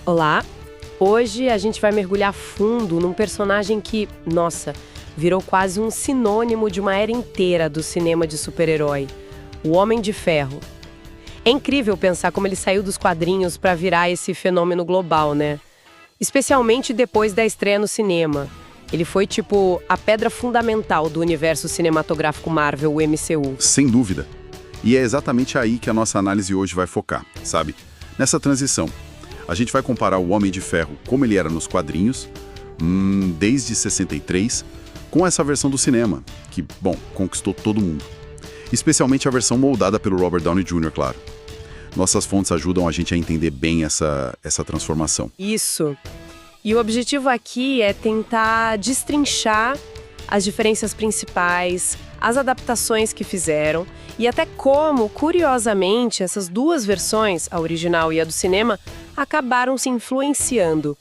Olá! Hoje a gente vai mergulhar fundo num personagem que, nossa, virou quase um sinônimo de uma era inteira do cinema de super-herói, o Homem de Ferro. É incrível pensar como ele saiu dos quadrinhos para virar esse fenômeno global, né? Especialmente depois da estreia no cinema. Ele foi tipo a pedra fundamental do universo cinematográfico Marvel, o MCU. Sem dúvida. E é exatamente aí que a nossa análise hoje vai focar, sabe? Nessa transição. A gente vai comparar o Homem de Ferro como ele era nos quadrinhos, desde 63, com essa versão do cinema, que, bom, conquistou todo mundo. Especialmente a versão moldada pelo Robert Downey Jr., claro. Nossas fontes ajudam a gente a entender bem essa transformação. Isso. E o objetivo aqui é tentar destrinchar as diferenças principais, as adaptações que fizeram e até como, curiosamente, essas duas versões, a original e a do cinema, acabaram se influenciando.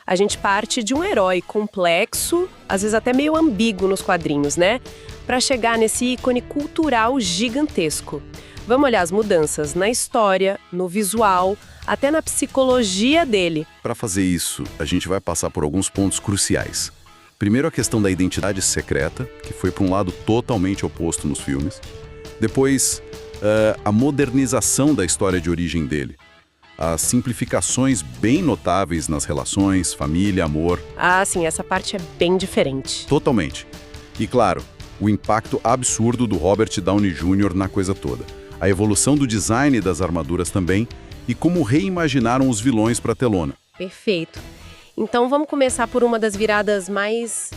A gente parte de um herói complexo, às vezes até meio ambíguo nos quadrinhos, né? Para chegar nesse ícone cultural gigantesco. Vamos olhar as mudanças na história, no visual, até na psicologia dele. Para fazer isso, a gente vai passar por alguns pontos cruciais. Primeiro, a questão da identidade secreta, que foi para um lado totalmente oposto nos filmes. Depois, a modernização da história de origem dele. As simplificações bem notáveis nas relações, família, amor. Ah, sim, essa parte é bem diferente. Totalmente. E claro, o impacto absurdo do Robert Downey Jr. na coisa toda. A evolução do design das armaduras também e como reimaginaram os vilões para a telona. Perfeito. Então vamos começar por uma das viradas mais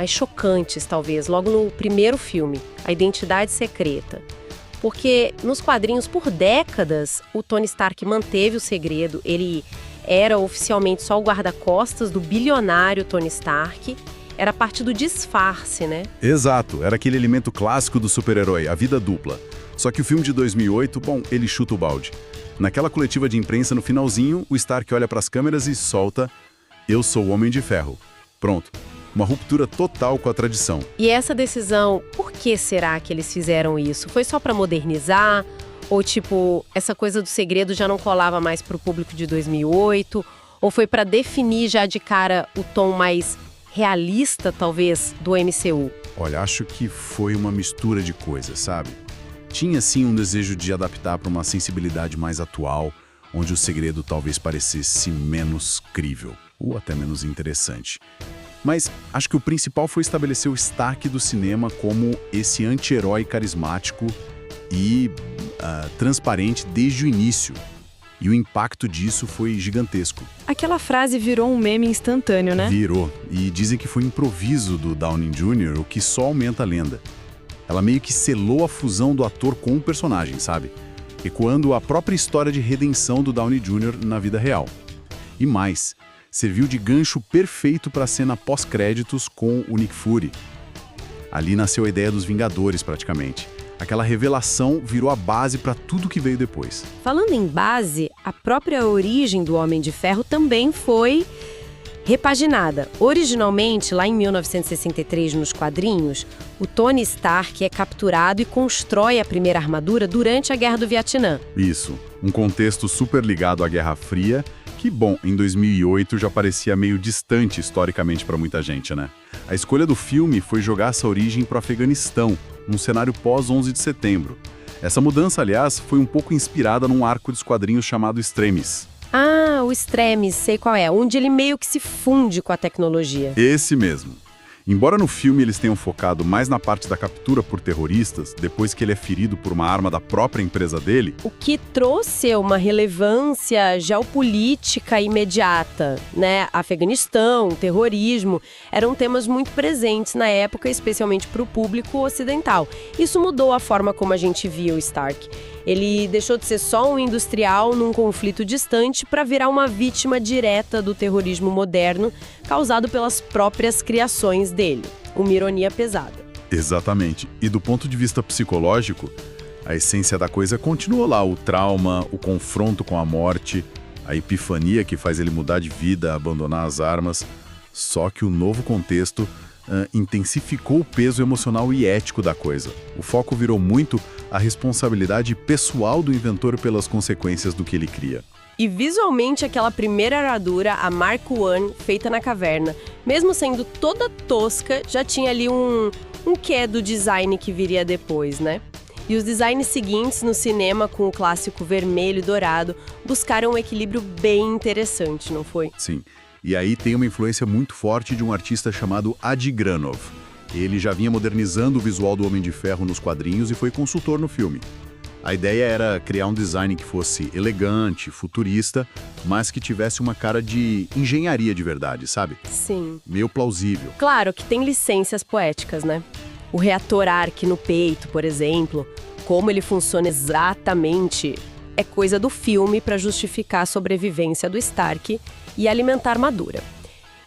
chocantes, talvez, logo no primeiro filme, a identidade secreta. Porque nos quadrinhos, por décadas, o Tony Stark manteve o segredo. Ele era oficialmente só o guarda-costas do bilionário Tony Stark. Era parte do disfarce, né? Exato, era aquele elemento clássico do super-herói, a vida dupla. Só que o filme de 2008, bom, ele chuta o balde. Naquela coletiva de imprensa, no finalzinho, o Stark olha para as câmeras e solta: "Eu sou o Homem de Ferro". Pronto. Uma ruptura total com a tradição. E essa decisão, por que será que eles fizeram isso? Foi só para modernizar? Ou tipo, essa coisa do segredo já não colava mais para o público de 2008? Ou foi para definir já de cara o tom mais realista, talvez, do MCU? Olha, acho que foi uma mistura de coisas, sabe? Tinha sim um desejo de adaptar para uma sensibilidade mais atual, onde o segredo talvez parecesse menos crível, ou até menos interessante. Mas acho que o principal foi estabelecer o Stark do cinema como esse anti-herói carismático e transparente desde o início. E o impacto disso foi gigantesco. Aquela frase virou um meme instantâneo, né? Virou. E dizem que foi improviso do Downey Jr., o que só aumenta a lenda. Ela meio que selou a fusão do ator com o personagem, sabe? Ecoando a própria história de redenção do Downey Jr. na vida real. E mais, serviu de gancho perfeito para a cena pós-créditos com o Nick Fury. Ali nasceu a ideia dos Vingadores, praticamente. Aquela revelação virou a base para tudo que veio depois. Falando em base, a própria origem do Homem de Ferro também foi repaginada. Originalmente, lá em 1963, nos quadrinhos, o Tony Stark é capturado e constrói a primeira armadura durante a Guerra do Vietnã. Isso, um contexto super ligado à Guerra Fria, que, bom, em 2008 já parecia meio distante historicamente para muita gente, né? A escolha do filme foi jogar essa origem para o Afeganistão, num cenário pós-11 de setembro. Essa mudança, aliás, foi um pouco inspirada num arco de quadrinhos chamado Extremis. Ah, o Extremis, sei qual é, onde ele meio que se funde com a tecnologia. Esse mesmo. Embora no filme eles tenham focado mais na parte da captura por terroristas, depois que ele é ferido por uma arma da própria empresa dele... O que trouxe uma relevância geopolítica imediata, né? Afeganistão, terrorismo, eram temas muito presentes na época, especialmente para o público ocidental. Isso mudou a forma como a gente via o Stark. Ele deixou de ser só um industrial num conflito distante para virar uma vítima direta do terrorismo moderno causado pelas próprias criações dele. Uma ironia pesada. Exatamente. E do ponto de vista psicológico, a essência da coisa continua lá. O trauma, o confronto com a morte, a epifania que faz ele mudar de vida, abandonar as armas. Só que o novo contexto intensificou o peso emocional e ético da coisa. O foco virou muito a responsabilidade pessoal do inventor pelas consequências do que ele cria. E visualmente aquela primeira armadura, a Mark I, feita na caverna, mesmo sendo toda tosca, já tinha ali um quê do design que viria depois, né? E os designs seguintes no cinema, com o clássico vermelho e dourado, buscaram um equilíbrio bem interessante, não foi? Sim. E aí tem uma influência muito forte de um artista chamado Adi Granov. Ele já vinha modernizando o visual do Homem de Ferro nos quadrinhos e foi consultor no filme. A ideia era criar um design que fosse elegante, futurista, mas que tivesse uma cara de engenharia de verdade, sabe? Sim. Meio plausível. Claro que tem licenças poéticas, né? O reator Arc no peito, por exemplo, como ele funciona exatamente, é coisa do filme para justificar a sobrevivência do Stark e alimentar a armadura.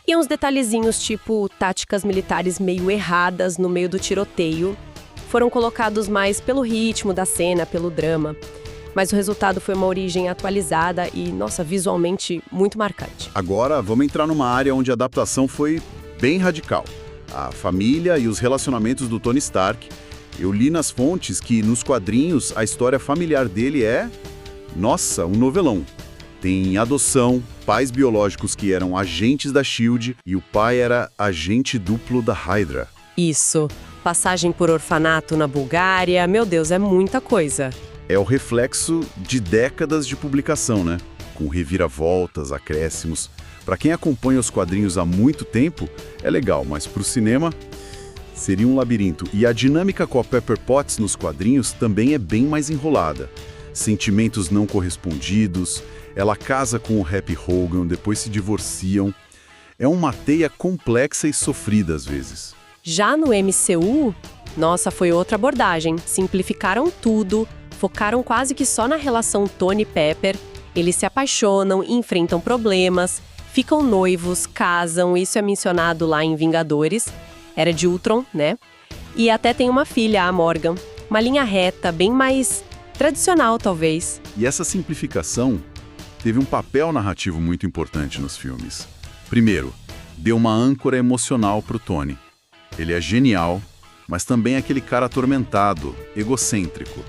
E uns detalhezinhos tipo táticas militares meio erradas no meio do tiroteio foram colocados mais pelo ritmo da cena, pelo drama. Mas o resultado foi uma origem atualizada e, nossa, visualmente muito marcante. Agora, vamos entrar numa área onde a adaptação foi bem radical. A família e os relacionamentos do Tony Stark. Eu li nas fontes que, nos quadrinhos, a história familiar dele é... Nossa, um novelão. Tem adoção, pais biológicos que eram agentes da SHIELD e o pai era agente duplo da Hydra. Isso. Passagem por orfanato na Bulgária, meu Deus, é muita coisa. É o reflexo de décadas de publicação, né? Com reviravoltas, acréscimos. Para quem acompanha os quadrinhos há muito tempo, é legal, mas para o cinema seria um labirinto. E a dinâmica com a Pepper Potts nos quadrinhos também é bem mais enrolada. Sentimentos não correspondidos, ela casa com o Happy Hogan, depois se divorciam. É uma teia complexa e sofrida às vezes. Já no MCU, nossa, foi outra abordagem. Simplificaram tudo, focaram quase que só na relação Tony e Pepper. Eles se apaixonam, enfrentam problemas, ficam noivos, casam, isso é mencionado lá em Vingadores. Era de Ultron, né? E até tem uma filha, a Morgan. Uma linha reta, bem mais tradicional, talvez. E essa simplificação teve um papel narrativo muito importante nos filmes. Primeiro, deu uma âncora emocional pro Tony. Ele é genial, mas também é aquele cara atormentado, egocêntrico.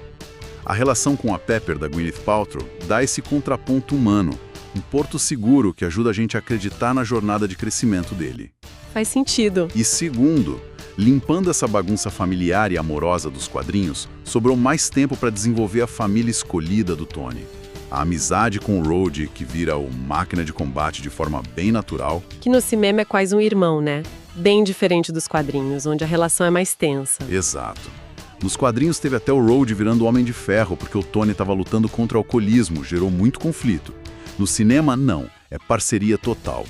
A relação com a Pepper da Gwyneth Paltrow dá esse contraponto humano, um porto seguro que ajuda a gente a acreditar na jornada de crescimento dele. Faz sentido. E segundo, limpando essa bagunça familiar e amorosa dos quadrinhos, sobrou mais tempo para desenvolver a família escolhida do Tony. A amizade com o Rhodey, que vira o máquina de combate de forma bem natural. Que no cinema é quase um irmão, né? Bem diferente dos quadrinhos, onde a relação é mais tensa. Exato. Nos quadrinhos teve até o Rhodey virando o Homem de Ferro, porque o Tony estava lutando contra o alcoolismo, gerou muito conflito. No cinema, não. É parceria total.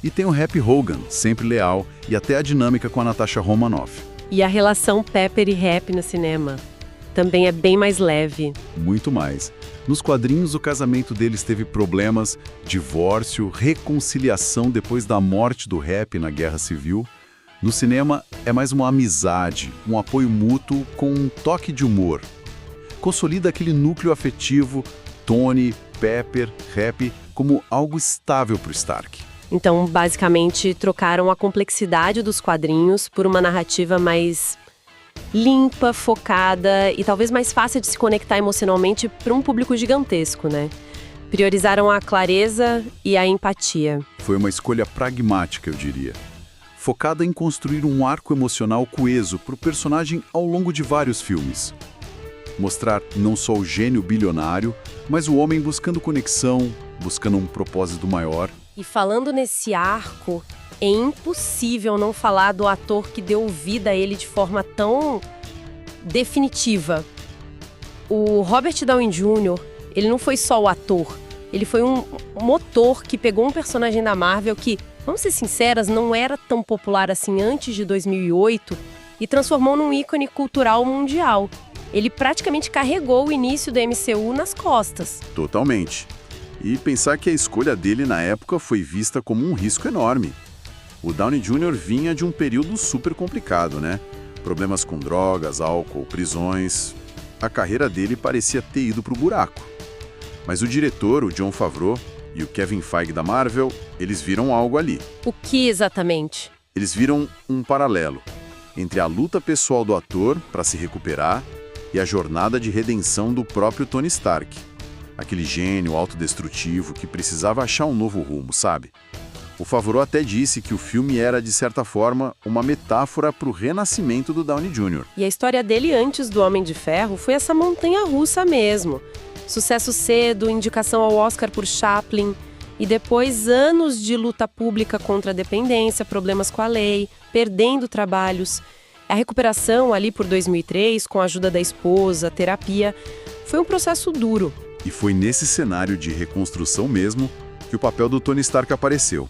E tem o Happy Hogan, sempre leal, e até a dinâmica com a Natasha Romanoff. E a relação Pepper e Happy no cinema também é bem mais leve. Muito mais. Nos quadrinhos, o casamento deles teve problemas, divórcio, reconciliação depois da morte do Happy na Guerra Civil. No cinema, é mais uma amizade, um apoio mútuo com um toque de humor. Consolida aquele núcleo afetivo, Tony, Pepper, Happy, como algo estável para o Stark. Então, basicamente, trocaram a complexidade dos quadrinhos por uma narrativa mais limpa, focada e talvez mais fácil de se conectar emocionalmente para um público gigantesco, né? Priorizaram a clareza e a empatia. Foi uma escolha pragmática, eu diria. Focada em construir um arco emocional coeso para o personagem ao longo de vários filmes. Mostrar não só o gênio bilionário, mas o homem buscando conexão, buscando um propósito maior. E falando nesse arco, é impossível não falar do ator que deu vida a ele de forma tão definitiva. O Robert Downey Jr., ele não foi só o ator, ele foi um motor que pegou um personagem da Marvel que, vamos ser sinceras, não era tão popular assim antes de 2008 e transformou num ícone cultural mundial. Ele praticamente carregou o início do MCU nas costas. Totalmente. E pensar que a escolha dele na época foi vista como um risco enorme. O Downey Jr. vinha de um período super complicado, né? Problemas com drogas, álcool, prisões. A carreira dele parecia ter ido pro buraco. Mas o diretor, o Jon Favreau, e o Kevin Feige da Marvel, eles viram algo ali. O que exatamente? Eles viram um paralelo entre a luta pessoal do ator para se recuperar e a jornada de redenção do próprio Tony Stark. aquele gênio autodestrutivo que precisava achar um novo rumo, sabe? O Favreau até disse que o filme era, de certa forma, uma metáfora para o renascimento do Downey Jr. E a história dele antes do Homem de Ferro foi essa montanha-russa mesmo. Sucesso cedo, indicação ao Oscar por Chaplin, e depois anos de luta pública contra a dependência, problemas com a lei, perdendo trabalhos. A recuperação ali por 2003, com a ajuda da esposa, terapia, foi um processo duro. E foi nesse cenário de reconstrução mesmo que o papel do Tony Stark apareceu.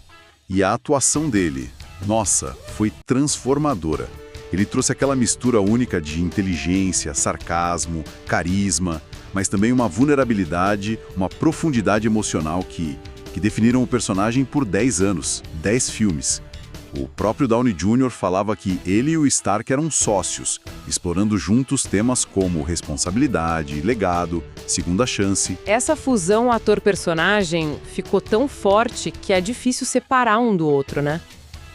E a atuação dele, nossa, foi transformadora. Ele trouxe aquela mistura única de inteligência, sarcasmo, carisma, mas também uma vulnerabilidade, uma profundidade emocional que definiram o personagem por 10 anos, 10 filmes. O próprio Downey Jr. falava que ele e o Stark eram sócios, explorando juntos temas como responsabilidade, legado, segunda chance. Essa fusão ator-personagem ficou tão forte que é difícil separar um do outro, né?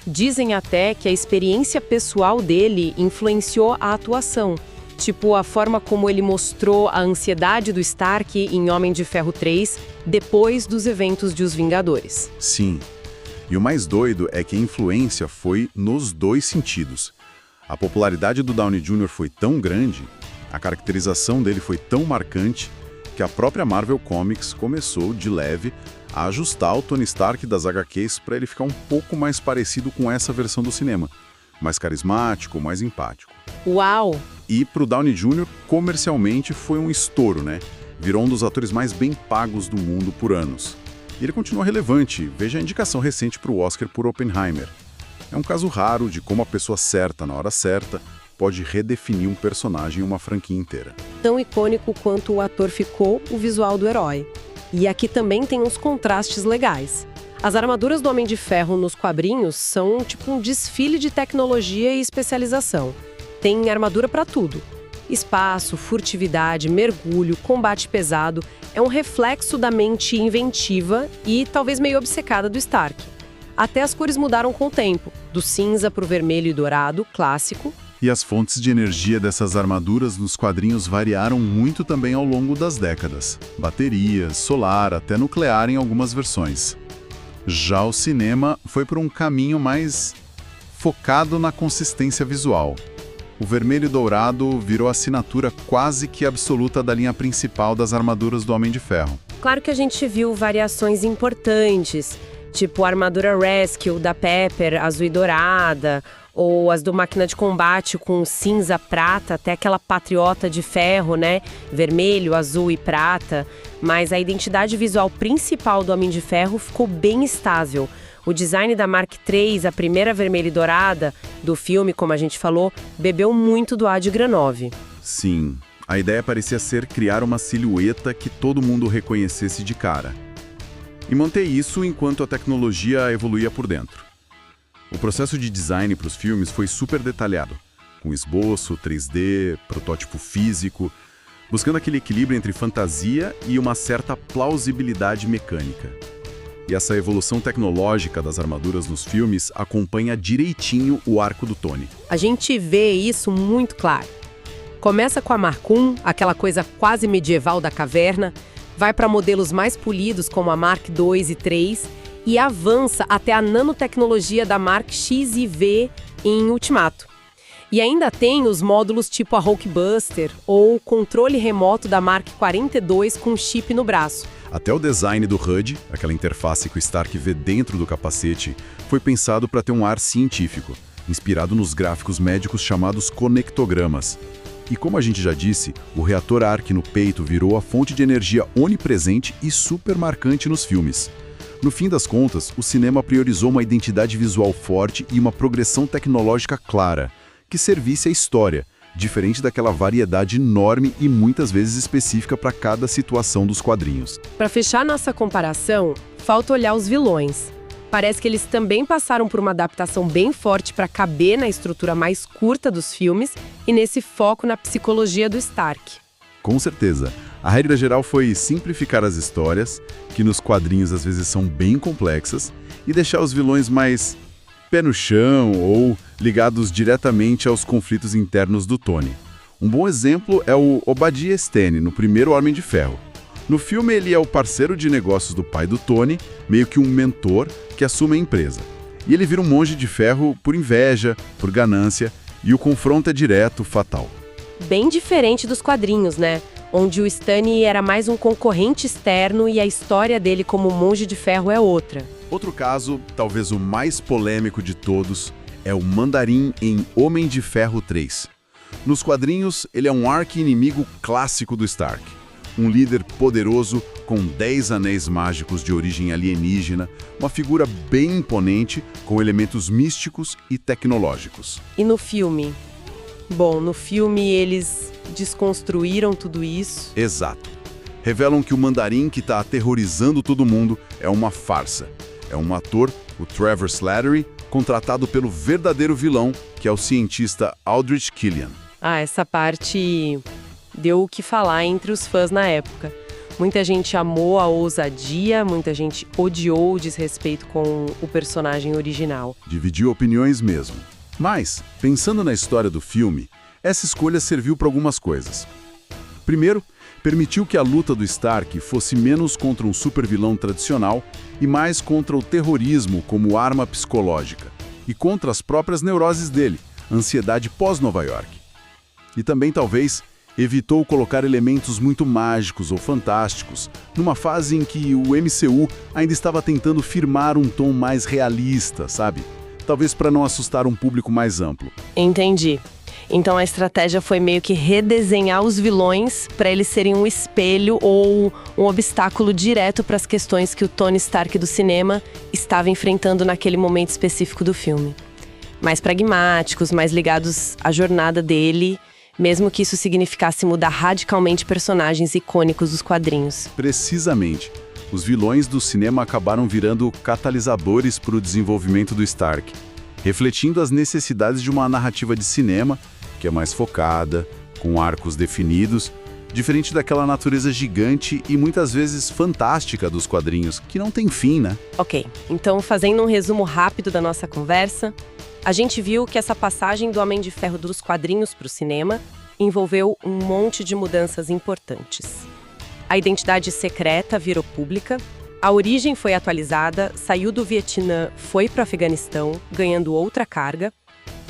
Dizem até que a experiência pessoal dele influenciou a atuação. Tipo, a forma como ele mostrou a ansiedade do Stark em Homem de Ferro 3, depois dos eventos de Os Vingadores. Sim. E o mais doido é que a influência foi nos dois sentidos. A popularidade do Downey Jr. foi tão grande, a caracterização dele foi tão marcante, que a própria Marvel Comics começou, de leve, a ajustar o Tony Stark das HQs para ele ficar um pouco mais parecido com essa versão do cinema. Mais carismático, mais empático. Uau! E pro Downey Jr., comercialmente, foi um estouro, né? Virou um dos atores mais bem pagos do mundo por anos. E ele continua relevante, veja a indicação recente para o Oscar por Oppenheimer. É um caso raro de como a pessoa certa, na hora certa, pode redefinir um personagem em uma franquia inteira. Tão icônico quanto o ator ficou, o visual do herói. E aqui também tem uns contrastes legais. As armaduras do Homem de Ferro nos quadrinhos são tipo um desfile de tecnologia e especialização. Tem armadura para tudo. Espaço, furtividade, mergulho, combate pesado. É um reflexo da mente inventiva e talvez meio obcecada do Stark. Até as cores mudaram com o tempo, do cinza para o vermelho e dourado, clássico. E as fontes de energia dessas armaduras nos quadrinhos variaram muito também ao longo das décadas. Baterias, solar, até nuclear em algumas versões. Já o cinema foi por um caminho mais focado na consistência visual. O vermelho e dourado virou a assinatura quase que absoluta da linha principal das armaduras do Homem de Ferro. Claro que a gente viu variações importantes, tipo a armadura Rescue da Pepper, azul e dourada, ou as do Máquina de Combate com cinza, prata, até aquela Patriota de ferro, né? Vermelho, azul e prata. Mas a identidade visual principal do Homem de Ferro ficou bem estável. O design da Mark III, a primeira vermelha e dourada do filme, como a gente falou, bebeu muito do Adi Granov. Sim, a ideia parecia ser criar uma silhueta que todo mundo reconhecesse de cara. E manter isso enquanto a tecnologia evoluía por dentro. O processo de design para os filmes foi super detalhado, com esboço, 3D, protótipo físico, buscando aquele equilíbrio entre fantasia e uma certa plausibilidade mecânica. E essa evolução tecnológica das armaduras nos filmes acompanha direitinho o arco do Tony. A gente vê isso muito claro. Começa com a Mark I, aquela coisa quase medieval da caverna, vai para modelos mais polidos como a Mark II e III e avança até a nanotecnologia da Mark X e V em Ultimato. E ainda tem os módulos tipo a Hulkbuster ou o controle remoto da Mark 42 com chip no braço. Até o design do HUD, aquela interface que o Stark vê dentro do capacete, foi pensado para ter um ar científico, inspirado nos gráficos médicos chamados conectogramas. E como a gente já disse, o reator Arc no peito virou a fonte de energia onipresente e super marcante nos filmes. No fim das contas, o cinema priorizou uma identidade visual forte e uma progressão tecnológica clara, que servisse à história, diferente daquela variedade enorme e muitas vezes específica para cada situação dos quadrinhos. Para fechar nossa comparação, falta olhar os vilões. Parece que eles também passaram por uma adaptação bem forte para caber na estrutura mais curta dos filmes e nesse foco na psicologia do Stark. Com certeza. A regra geral foi simplificar as histórias, que nos quadrinhos às vezes são bem complexas, e deixar os vilões mais pé no chão ou ligados diretamente aos conflitos internos do Tony. Um bom exemplo é o Obadiah Stane, no primeiro Homem de Ferro. No filme, ele é o parceiro de negócios do pai do Tony, meio que um mentor que assume a empresa. E ele vira um monge de ferro por inveja, por ganância, e o confronto é direto, fatal. Bem diferente dos quadrinhos, né? Onde o Stanley era mais um concorrente externo e a história dele como monge de ferro é outra. Outro caso, talvez o mais polêmico de todos, é o Mandarim em Homem de Ferro 3. Nos quadrinhos, ele é um arqui-inimigo clássico do Stark. Um líder poderoso com 10 anéis mágicos de origem alienígena, uma figura bem imponente com elementos místicos e tecnológicos. E no filme? Bom, no filme eles desconstruíram tudo isso. Exato. Revelam que o Mandarim que está aterrorizando todo mundo é uma farsa. É um ator, o Trevor Slattery, contratado pelo verdadeiro vilão, que é o cientista Aldrich Killian. Essa parte deu o que falar entre os fãs na época. Muita gente amou a ousadia, muita gente odiou o desrespeito com o personagem original. Dividiu opiniões mesmo. Mas, pensando na história do filme, essa escolha serviu para algumas coisas. Primeiro, permitiu que a luta do Stark fosse menos contra um supervilão tradicional e mais contra o terrorismo como arma psicológica e contra as próprias neuroses dele, ansiedade pós-Nova York. E também, talvez, evitou colocar elementos muito mágicos ou fantásticos numa fase em que o MCU ainda estava tentando firmar um tom mais realista, sabe? Talvez para não assustar um público mais amplo. Entendi. Então a estratégia foi meio que redesenhar os vilões para eles serem um espelho ou um obstáculo direto para as questões que o Tony Stark do cinema estava enfrentando naquele momento específico do filme. Mais pragmáticos, mais ligados à jornada dele, mesmo que isso significasse mudar radicalmente personagens icônicos dos quadrinhos. Precisamente. Os vilões do cinema acabaram virando catalisadores para o desenvolvimento do Stark, refletindo as necessidades de uma narrativa de cinema que é mais focada, com arcos definidos, diferente daquela natureza gigante e muitas vezes fantástica dos quadrinhos, que não tem fim, né? Ok, então fazendo um resumo rápido da nossa conversa, a gente viu que essa passagem do Homem de Ferro dos quadrinhos para o cinema envolveu um monte de mudanças importantes. A identidade secreta virou pública, a origem foi atualizada, saiu do Vietnã, foi para o Afeganistão, ganhando outra carga.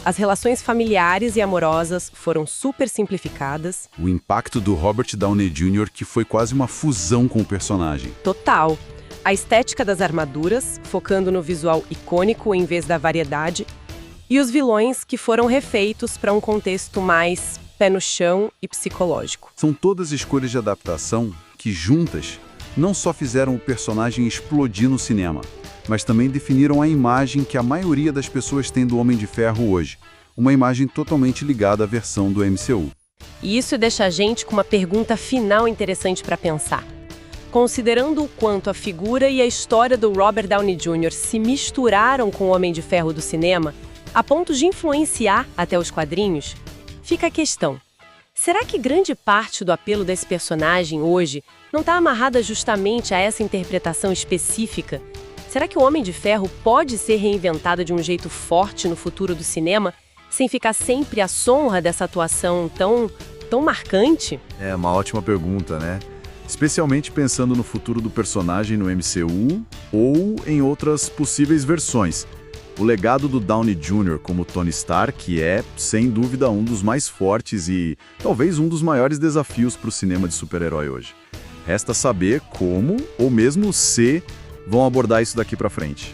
As relações familiares e amorosas foram super simplificadas. O impacto do Robert Downey Jr., que foi quase uma fusão com o personagem. Total. A estética das armaduras, focando no visual icônico em vez da variedade. E os vilões que foram refeitos para um contexto mais pé no chão e psicológico. São todas escolhas de adaptação que, juntas, não só fizeram o personagem explodir no cinema, mas também definiram a imagem que a maioria das pessoas tem do Homem de Ferro hoje. Uma imagem totalmente ligada à versão do MCU. E isso deixa a gente com uma pergunta final interessante para pensar. Considerando o quanto a figura e a história do Robert Downey Jr. se misturaram com o Homem de Ferro do cinema, a ponto de influenciar até os quadrinhos, fica a questão. Será que grande parte do apelo desse personagem hoje não está amarrada justamente a essa interpretação específica? Será que o Homem de Ferro pode ser reinventado de um jeito forte no futuro do cinema, sem ficar sempre à sombra dessa atuação tão marcante? É uma ótima pergunta, né? Especialmente pensando no futuro do personagem no MCU ou em outras possíveis versões. O legado do Downey Jr. como Tony Stark é, sem dúvida, um dos mais fortes e talvez um dos maiores desafios para o cinema de super-herói hoje. Resta saber como, ou mesmo se, vão abordar isso daqui para frente.